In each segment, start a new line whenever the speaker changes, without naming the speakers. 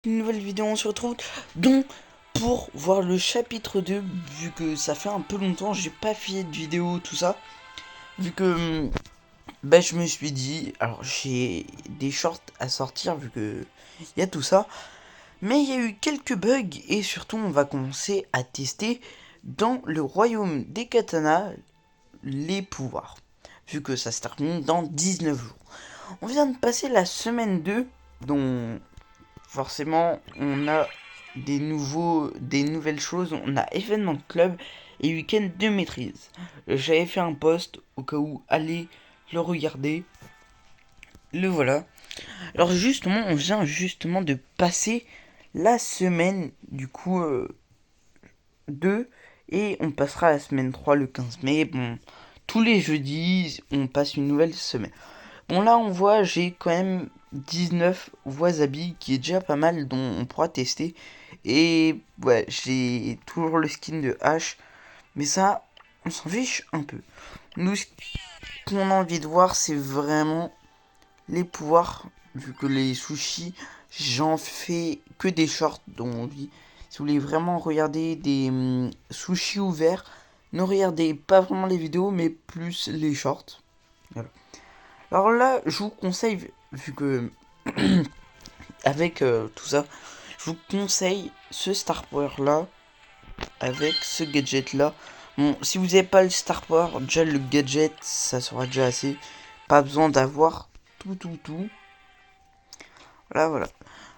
Une nouvelle vidéo, on se retrouve donc pour voir le chapitre 2, vu que ça fait un peu longtemps, j'ai pas fait de vidéo, tout ça, vu que je me suis dit, alors j'ai des shorts à sortir, vu que il y a tout ça, mais il y a eu quelques bugs, et surtout on va commencer à tester dans le royaume des katanas les pouvoirs, vu que ça se termine dans 19 jours. On vient de passer la semaine 2, dont forcément on a des nouvelles choses. On a événement de club et week-end de maîtrise. J'avais fait un post au cas où allez le regarder. Le voilà. Alors justement, on vient justement de passer la semaine du coup 2 et on passera la semaine 3 le 15 mai. Bon, tous les jeudis, on passe une nouvelle semaine. Bon, là, on voit, j'ai quand même 19 wasabi, qui est déjà pas mal, dont on pourra tester. Et ouais, j'ai toujours le skin de H, mais ça, on s'en fiche un peu. Nous, ce qu'on a envie de voir, c'est vraiment les pouvoirs, vu que les sushis, j'en fais que des shorts, donc si vous voulez vraiment regarder des sushis ouverts, ne regardez pas vraiment les vidéos, mais plus les shorts. Voilà. Alors là, je vous conseille, vu que avec tout ça, je vous conseille ce Star Power là, avec ce gadget là. Bon, si vous n'avez pas le Star Power, déjà le gadget, ça sera déjà assez. Pas besoin d'avoir tout. Voilà.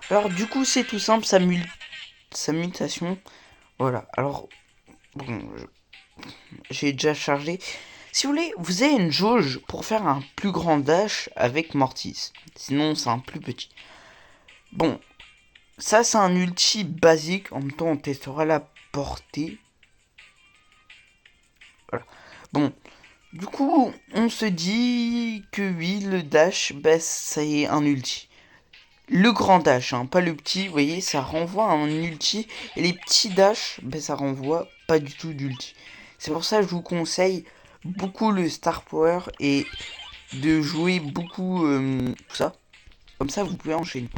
Alors du coup, c'est tout simple, sa mutation. Voilà, alors, bon, j'ai déjà chargé. Si vous voulez, vous avez une jauge pour faire un plus grand dash avec Mortis. Sinon, c'est un plus petit. Bon, ça c'est un ulti basique. En même temps, on testera la portée. Voilà. Bon, du coup, on se dit que oui, le dash, bah, c'est un ulti. Le grand dash, hein, pas le petit, vous voyez, ça renvoie à un ulti. Et les petits dash, bah, ça renvoie pas du tout d'ulti. C'est pour ça que je vous conseille beaucoup le Star Power et de jouer beaucoup tout ça. Comme ça, vous pouvez enchaîner.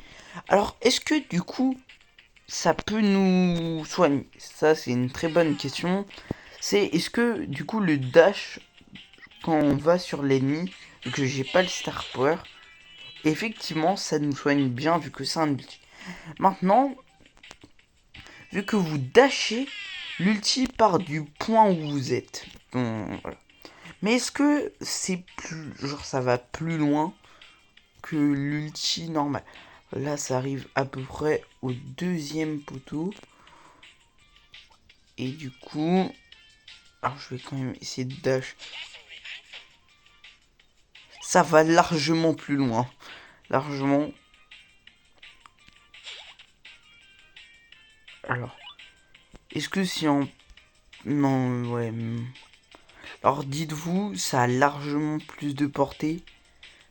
Alors, est-ce que du coup, ça peut nous soigner? Ça, c'est une très bonne question. C'est est-ce que du coup, le dash, quand on va sur l'ennemi, et que j'ai pas le Star Power, effectivement, ça nous soigne bien vu que c'est un ulti. Maintenant, vu que vous dashez, l'ulti part du point où vous êtes. Donc, voilà. Mais est-ce que c'est plus. Genre, ça va plus loin que l'ulti normal? Là, ça arrive à peu près au deuxième poteau. Et du coup. Alors, je vais quand même essayer de dash. Ça va largement plus loin. Largement. Alors. Est-ce que si en. Non, ouais. Alors, dites-vous, ça a largement plus de portée.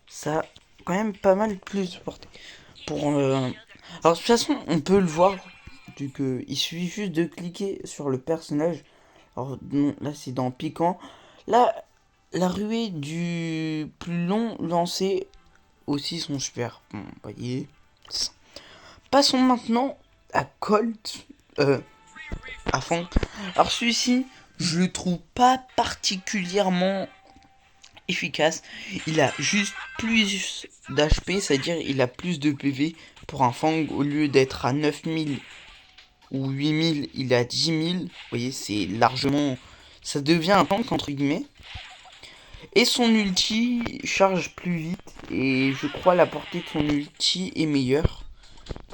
Ça a quand même pas mal plus de portée. Pour. Alors, de toute façon, on peut le voir. Du que il suffit juste de cliquer sur le personnage. Alors, non, là, c'est dans Piquant. Là, la ruée du plus long lancé aussi sont super. Bon, vous voyez. Passons maintenant à Colt. À fond. Alors, celui-ci, je le trouve pas particulièrement efficace. Il a juste plus d'HP, c'est-à-dire il a plus de PV pour un Fang. Au lieu d'être à 9000 ou 8000, il est à 10 000. Vous voyez, c'est largement. Ça devient un tank entre guillemets. Et son ulti charge plus vite. Et je crois la portée de son ulti est meilleure.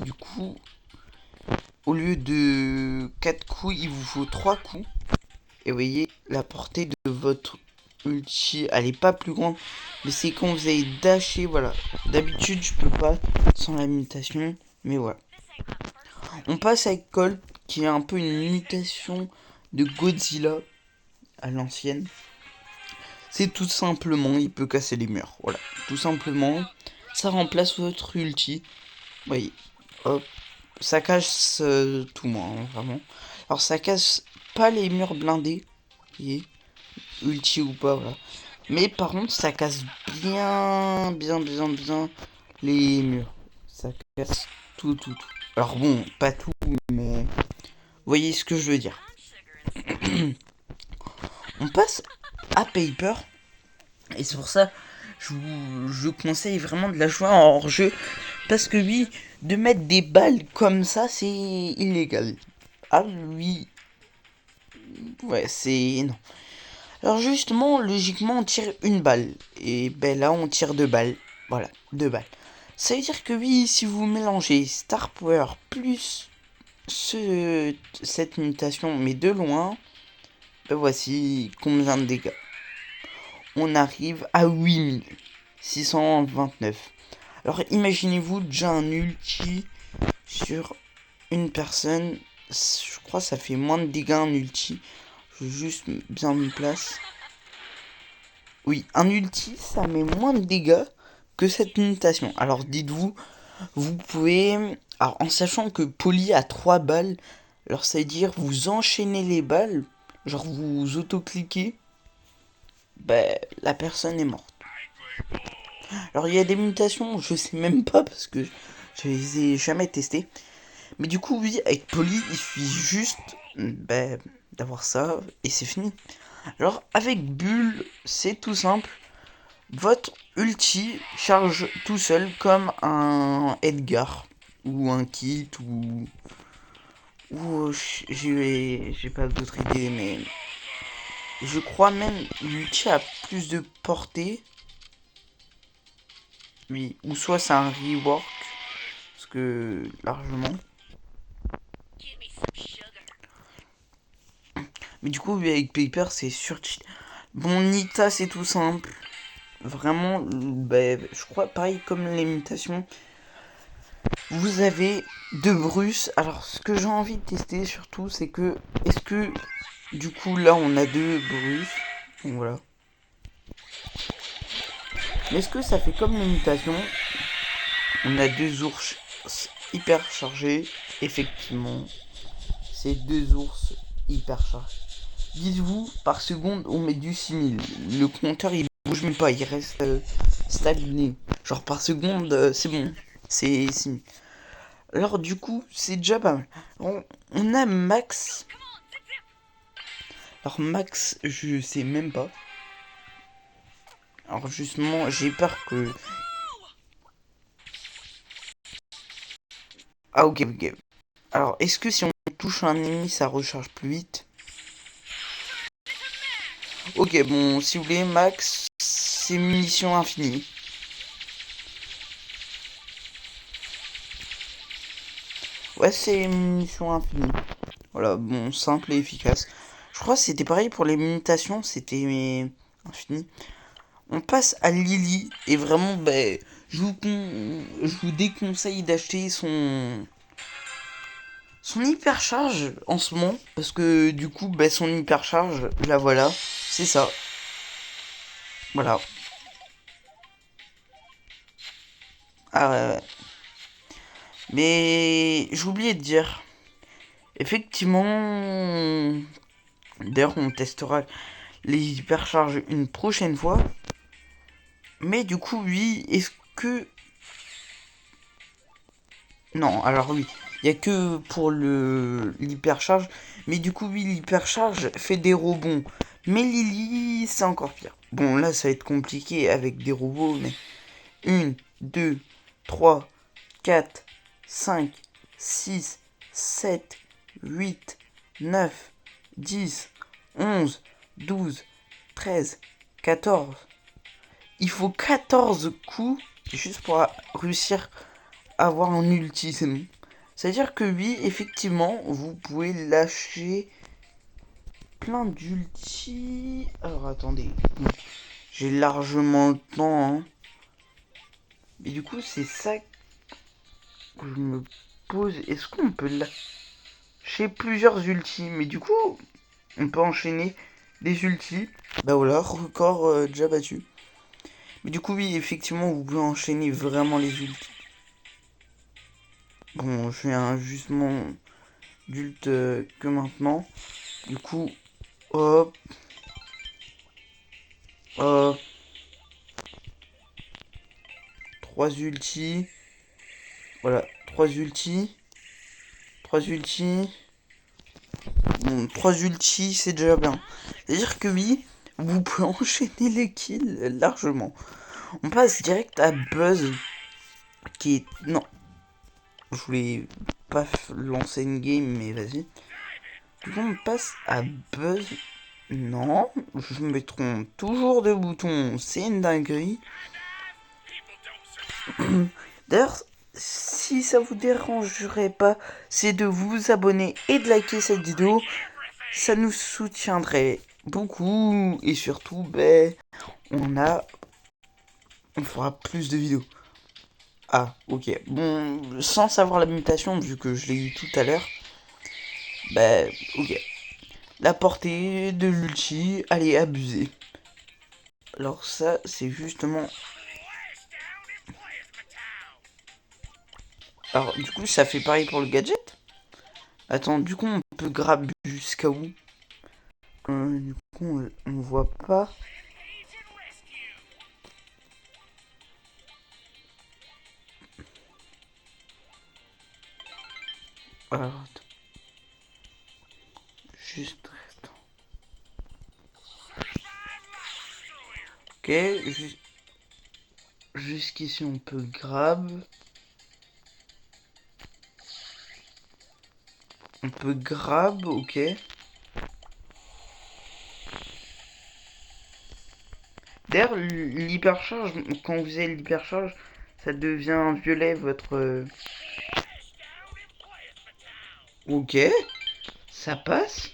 Du coup, au lieu de 4 coups, il vous faut 3 coups. Et vous voyez, la portée de votre ulti, elle est pas plus grande. Mais c'est quand vous avez dashé, voilà. D'habitude, je peux pas sans la mutation. Mais voilà. On passe avec Colt, qui est un peu une mutation de Godzilla à l'ancienne. C'est tout simplement, il peut casser les murs. Voilà, tout simplement, ça remplace votre ulti. Vous voyez, hop, ça casse tout moi, hein, vraiment. Alors ça casse pas les murs blindés, vous voyez, ulti ou pas, voilà. Mais par contre, ça casse bien les murs. Ça casse tout. Alors bon, pas tout, mais... Vous voyez ce que je veux dire. On passe à Paper. Et c'est pour ça je conseille vraiment de la jouer en hors-jeu. Parce que oui, de mettre des balles comme ça, c'est illégal. Ah oui, ouais, c'est... Non. Alors justement, logiquement, on tire une balle. Et ben là, on tire deux balles. Voilà, deux balles. Ça veut dire que oui, si vous mélangez Star Power plus cette mutation, mais de loin, ben voici combien de dégâts. On arrive à 8629. Alors imaginez-vous déjà un ulti sur une personne. Je crois que ça fait moins de dégâts un ulti. Je vais juste bien me place. Oui, un ulti, ça met moins de dégâts que cette mutation. Alors dites-vous, vous pouvez... Alors en sachant que Poly a 3 balles, alors ça veut dire vous enchaînez les balles, genre vous auto-cliquez, ben la personne est morte. Alors il y a des mutations, je sais même pas parce que je les ai jamais testées. Mais du coup oui, avec Poly, il suffit juste ben, d'avoir ça et c'est fini. Alors avec Bulle, c'est tout simple. Votre ulti charge tout seul comme un Edgar ou un kit ou j'ai pas d'autre idée mais je crois même l'ulti a plus de portée. Oui, ou soit c'est un rework parce que largement. Mais du coup avec Paper c'est sur bon Nita c'est tout simple. Vraiment bah, je crois pareil comme les mutations. Vous avez deux Bruce. Alors, ce que j'ai envie de tester surtout, c'est que, est-ce que, du coup, là, on a deux Bruce. Donc voilà. Mais est-ce que ça fait comme les mutations? On a deux ours hyper chargés. Effectivement, c'est deux ours hyper chargés. Dites-vous, par seconde, on met du 6000. Le compteur, il bouge même pas, il reste stagné. Genre, par seconde, c'est bon. C'est 6000. Alors du coup, c'est déjà pas mal. On a Max. Alors Max, je sais même pas. Alors justement, j'ai peur que... Ah ok, ok. Alors, est-ce que si on touche un ennemi, ça recharge plus vite? Ok, bon, si vous voulez, Max, c'est munitions infinies. Ouais, c'est munitions infinies. Voilà, bon, simple et efficace. Je crois que c'était pareil pour les mutations, c'était infini. On passe à Lily, et vraiment, ben, je vous déconseille d'acheter son hypercharge en ce moment, parce que du coup, ben, son hypercharge, la voilà, c'est ça. Voilà. Ah ouais, ouais. Mais j'ai oublié de dire, effectivement, d'ailleurs, on testera les hypercharges une prochaine fois. Mais du coup, oui, est-ce que... Non, alors oui, il y a que pour le l'hypercharge, mais du coup oui, l'hypercharge fait des rebonds. Mais Lily, c'est encore pire. Bon, là ça va être compliqué avec des robots, mais 1, 2, 3, 4, 5, 6, 7, 8, 9, 10, 11, 12, 13, 14. Il faut 14 coups juste pour réussir avoir un ulti, c'est bon. C'est-à-dire que oui, effectivement, vous pouvez lâcher plein d'ulti. Alors attendez, j'ai largement le temps. Hein. Mais du coup, c'est ça que je me pose. Est-ce qu'on peut lâcher plusieurs ultis? Mais du coup, on peut enchaîner des ultis. Bah voilà, record déjà battu. Mais du coup, oui, effectivement, vous pouvez enchaîner vraiment les ultis. Bon, je fais un justement d'ult que maintenant. Du coup, hop, hop, 3 ultis. Voilà, 3 ultis. 3 ultis. Bon, 3 ultis, c'est déjà bien. C'est-à-dire que oui, vous pouvez enchaîner les kills largement. On passe direct à Buzz, qui est... Non, je voulais pas lancer une game, mais vas-y. Du coup, on passe à Buzz. Non, je me trompe toujours de bouton, c'est une dinguerie. D'ailleurs, si ça vous dérangerait pas, c'est de vous abonner et de liker cette vidéo. Ça nous soutiendrait beaucoup. Et surtout, ben, on fera plus de vidéos. Ah, ok. Bon, sans savoir la mutation, vu que je l'ai eu tout à l'heure. Ben, ok. La portée de l'ulti, elle est abusée. Alors ça, c'est justement... Alors, du coup, ça fait pareil pour le gadget. Attends, du coup, on peut grab jusqu'à où? Du coup, on voit pas. Alors, attends. Juste... Attends. Ok, jusqu'ici, on peut grab. On peut grab, ok. D'ailleurs, l'hypercharge, quand vous avez l'hypercharge, ça devient violet votre... Ok, ça passe.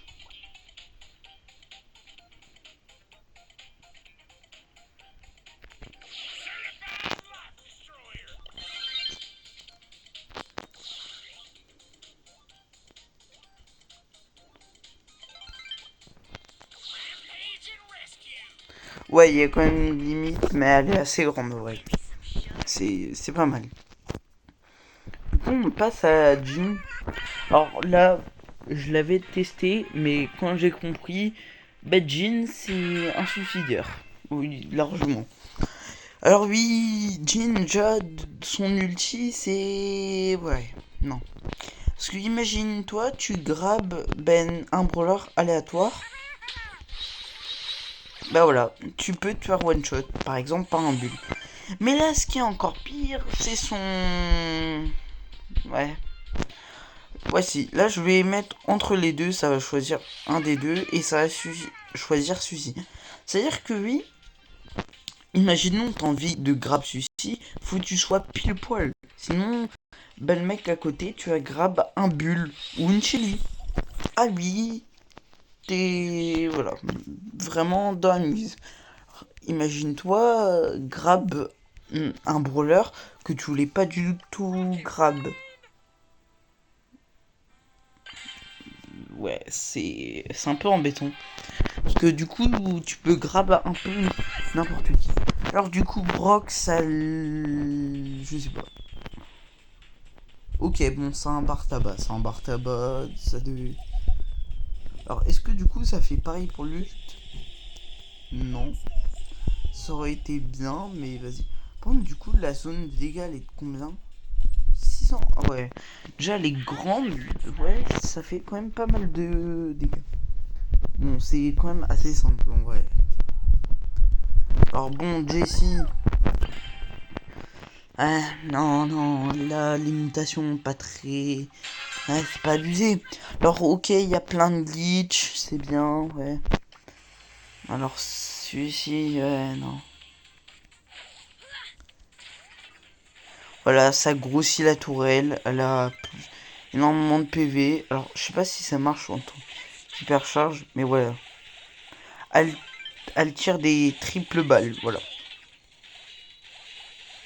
Ouais, il y a quand même une limite, mais elle est assez grande, ouais. C'est pas mal. Du coup, on passe à Jin. Alors là, je l'avais testé, mais quand j'ai compris, bah Jin, c'est un suicidaire. Oui, largement. Alors oui, Jin, déjà, son ulti, c'est... Ouais, non. Parce que imagine-toi, tu grabes ben un brawler aléatoire. Bah voilà, tu peux te faire one shot, par exemple par un bulle. Mais là, ce qui est encore pire, c'est son... Ouais. Voici, là je vais mettre entre les deux, ça va choisir un des deux et ça va choisir celui-ci. C'est-à-dire que oui, imaginons t'as envie de grab celui-ci, faut que tu sois pile poil. Sinon, bah le mec à côté, tu as grab un bulle ou une chili. Ah oui, t'es... Voilà, vraiment dans la mise. Imagine-toi, grab un brawler que tu voulais pas du tout grab. Ouais, c'est un peu embêtant. Parce que du coup, tu peux grab un peu n'importe qui. Alors du coup, Brock, ça... Je sais pas. Ok, bon, c'est un bar tabac. C'est un bar tabac, ça devait... Alors, est-ce que du coup, ça fait pareil pour l'ult? Non. Ça aurait été bien, mais vas-y. Par contre, du coup, la zone de dégâts, elle est de combien? 600. Ah ouais. Déjà, les grandes, ouais, ça fait quand même pas mal de dégâts. Bon, c'est quand même assez simple en vrai. Alors bon, Jessie. Ah, non, non, la limitation, pas très... Ouais, c'est pas abusé. Alors, ok, il y a plein de glitch, c'est bien, ouais. Alors, celui-ci, ouais, non. Voilà, ça grossit la tourelle, elle a énormément de PV. Alors, je sais pas si ça marche en tant qu'hypercharge, mais voilà. Elle, elle tire des triples balles, voilà.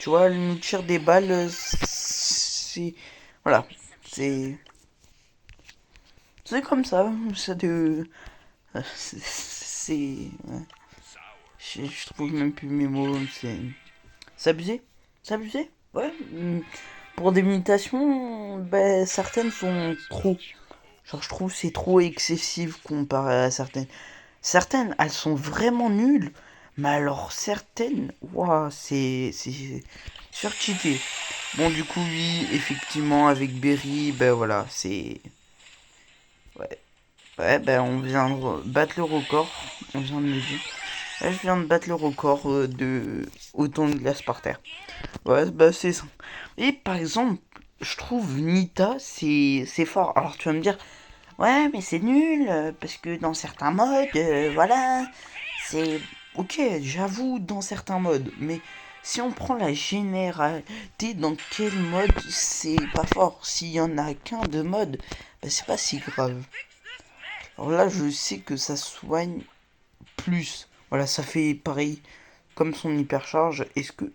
Tu vois, elle nous tire des balles, c'est... Voilà, c'est... C'est comme ça, ça de... C'est... Ouais. Je trouve même plus mes mots, c'est abusé. C'est abusé, ouais. Pour des imitations, ben, certaines sont trop. Genre, je trouve c'est trop excessif comparé à certaines. Certaines, elles sont vraiment nulles. Mais alors, certaines, waouh, c'est surcheaté. Bon, du coup, oui, effectivement, avec Berry, ben voilà, c'est... Ouais, ouais, ben on vient de battre le record, on vient de me dire. Là, je viens de battre le record de autant de glace par terre. Ouais, bah c'est ça. Et par exemple, je trouve Nita, c'est fort. Alors tu vas me dire, ouais, mais c'est nul, parce que dans certains modes, voilà, c'est... Ok, j'avoue, dans certains modes, mais si on prend la généralité, dans quel mode c'est pas fort? S'il y en a qu'un de mode, bah c'est pas si grave. Alors là, je sais que ça soigne plus. Voilà, ça fait pareil comme son hypercharge. Est-ce que...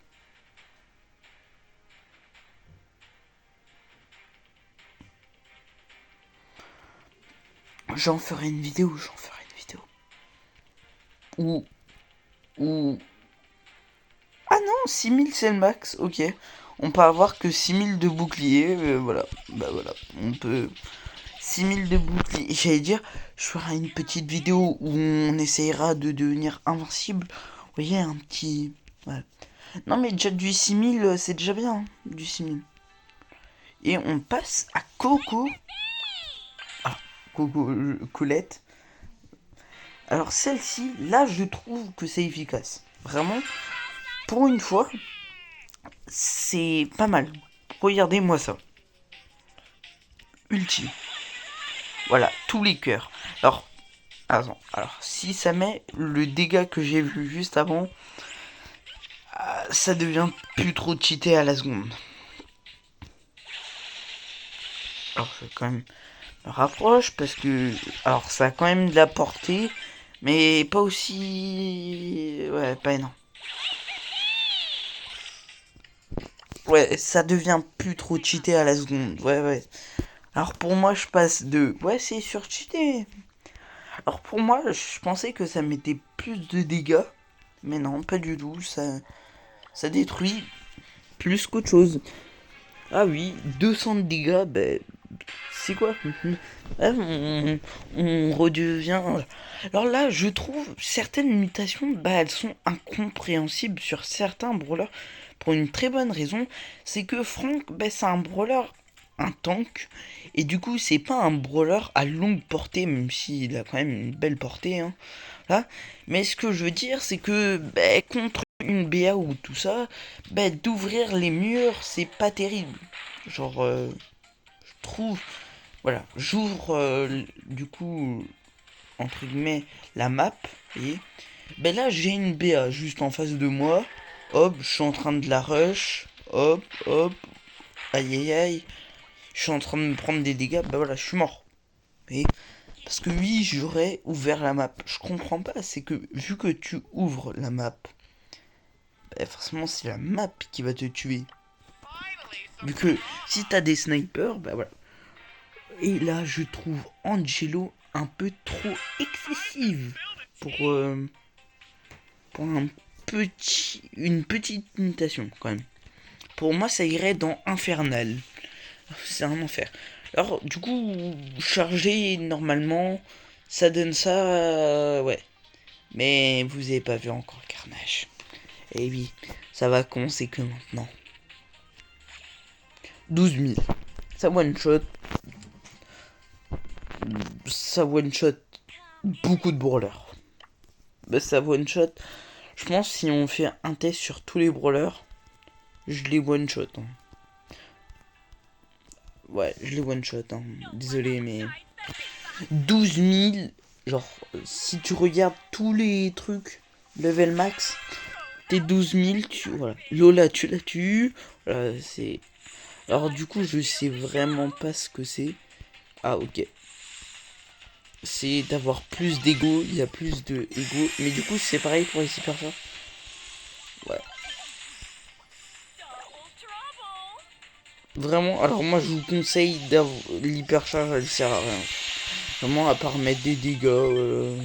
J'en ferai une vidéo, j'en ferai une vidéo. Ou... Ou... Ah non, 6000 c'est le max, ok. On peut avoir que 6000 de bouclier, voilà. Bah voilà, on peut... 6000 de bouclier. J'allais dire, je ferai une petite vidéo où on essayera de devenir invincible. Vous voyez, un petit... Voilà. Non mais déjà du 6000, c'est déjà bien, hein, du 6000. Et on passe à Coco. Ah, Coco, Colette. Alors celle-ci, là je trouve que c'est efficace. Vraiment, pour une fois, c'est pas mal. Regardez-moi ça. Ultime. Voilà, tous les cœurs. Alors, attends, alors si ça met le dégât que j'ai vu juste avant, ça devient plus trop cheaté à la seconde. Alors je vais quand même me rapproche parce que, alors ça a quand même de la portée, mais pas aussi, ouais, pas énorme. Ouais, ça devient plus trop cheaté à la seconde. Ouais, ouais. Alors pour moi, je passe de... Ouais, c'est surcheaté. Alors pour moi, je pensais que ça mettait plus de dégâts. Mais non, pas du tout. Ça détruit plus qu'autre chose. Ah oui, 200 de dégâts, ben... C'est quoi? Ah, on redevient... Alors là, je trouve certaines mutations, bah, elles sont incompréhensibles sur certains brawlers. Pour une très bonne raison, c'est que Frank, bah, c'est un brawler, un tank. Et du coup, c'est pas un brawler à longue portée, même s'il a quand même une belle portée. Hein, là. Mais ce que je veux dire, c'est que bah, contre une BA ou tout ça, bah, d'ouvrir les murs, c'est pas terrible. Genre, je trouve... Voilà, j'ouvre du coup, entre guillemets, la map, et ben là j'ai une BA juste en face de moi, hop, je suis en train de la rush, hop, hop, aïe aïe aïe, je suis en train de me prendre des dégâts, ben voilà, je suis mort. Et parce que oui, j'aurais ouvert la map, je comprends pas, c'est que vu que tu ouvres la map, ben forcément c'est la map qui va te tuer. Vu que si t'as des snipers, ben voilà. Et là, je trouve Angelo un peu trop excessive pour une petite mutation quand même. Pour moi, ça irait dans Infernal. C'est un enfer. Alors, du coup, chargé normalement, ça donne ça, ouais. Mais vous avez pas vu encore Carnage. Et oui, ça va con, c'est que maintenant. 12 000. Ça one shot. Ça one shot beaucoup de brawlers. Bah, ça one shot. Je pense si on fait un test sur tous les brawlers, je les one shot. Hein. Ouais, je les one shot. Hein. Désolé, mais 12 000. Genre, si tu regardes tous les trucs level max, t'es 12 000. Voilà. Lola, tu la tues. Voilà, c'est. Alors, du coup, je sais vraiment pas ce que c'est. Ah, ok. C'est d'avoir plus d'ego. Il y a plus de ego. Mais du coup, c'est pareil pour les super forts. Ouais. Vraiment, alors moi je vous conseille d'avoir l'hypercharge, elle sert à rien. Vraiment, à part mettre des dégâts.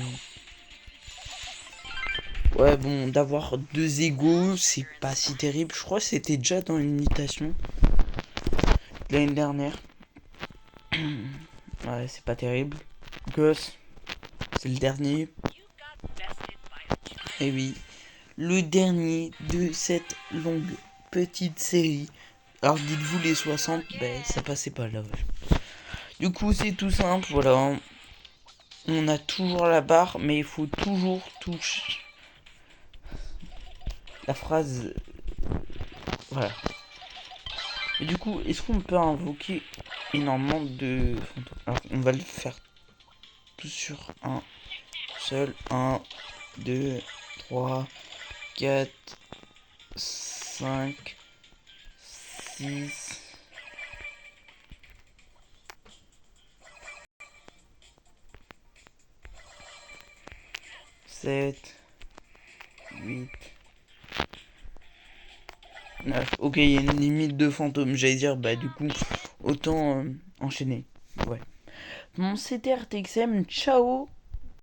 Ouais, bon, d'avoir deux égos, c'est pas si terrible. Je crois que c'était déjà dans une mutation l'année dernière. Ouais, c'est pas terrible. Gosse, c'est le dernier. Et oui, le dernier de cette longue petite série Alors dites-vous les 60, ben ça passait pas là. Ouais. Du coup c'est tout simple, voilà. On a toujours la barre, mais il faut toujours toucher la phrase. Voilà. Et du coup, est-ce qu'on peut invoquer énormément de fantômes? Alors on va le faire tout sur un seul. 1, 2, 3, 4, 5, 6, 7, 8, 9. Ok, il y a une limite de fantômes. J'allais dire, bah du coup, autant enchaîner. Ouais. Bon, c'était RTXM. Ciao.